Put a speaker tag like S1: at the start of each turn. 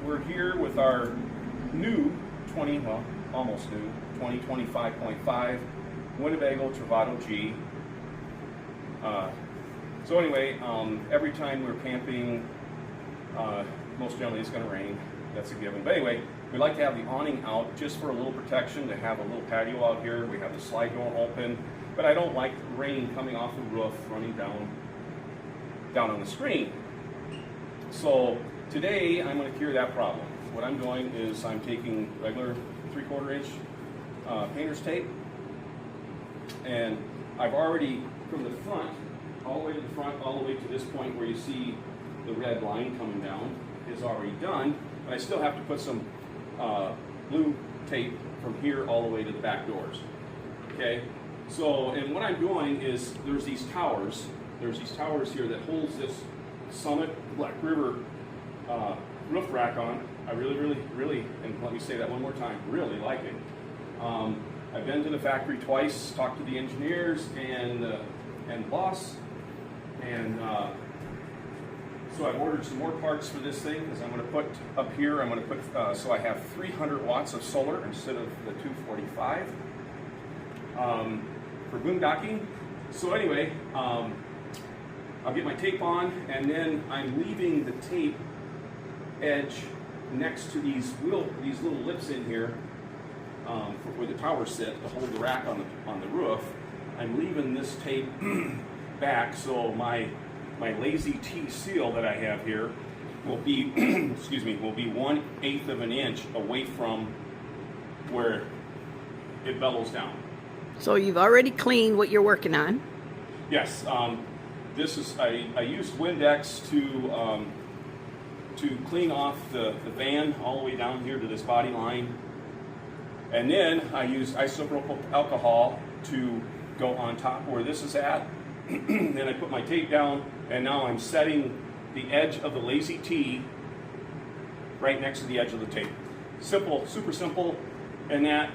S1: we're here with our new almost new 2025.5 Winnebago Travato G. So anyway, every time we're camping, most generally it's going to rain. That's a given. But anyway, we like to have the awning out just for a little protection, to have a little patio out here. We have the slide door open, but I don't like rain coming off the roof, running down on the screen. So today I'm going to cure that problem. What I'm doing is I'm taking regular 3/4 inch painter's tape, and I've already, from the front, all the way to the front, all the way to this point where you see the red line coming down, is already done, but I still have to put some blue tape from here all the way to the back doors. Okay, so, and what I'm doing is there's these towers here that holds this Summit Black River roof rack on. I really, and let me say that one more time, really like it. I've been to the factory twice, talked to the engineers and boss, and so I've ordered some more parts for this thing, because I'm going to put up here, I'm going to put, so I have 300 watts of solar instead of the 245 for boondocking. So anyway, I'll get my tape on, and then I'm leaving the tape edge next to these little lips in here for where the towers sit to hold the rack on the roof. I'm leaving this tape back, so my Lazy T seal that I have here will be excuse me, will be 1/8 of an inch away from where it bellows down.
S2: So you've already cleaned what you're working on.
S1: Yes, this is I used Windex to clean off the van all the way down here to this body line, and then I used isopropyl alcohol to go on top where this is at. Then I put my tape down, and now I'm setting the edge of the Lazy T right next to the edge of the tape. Simple, super simple, and that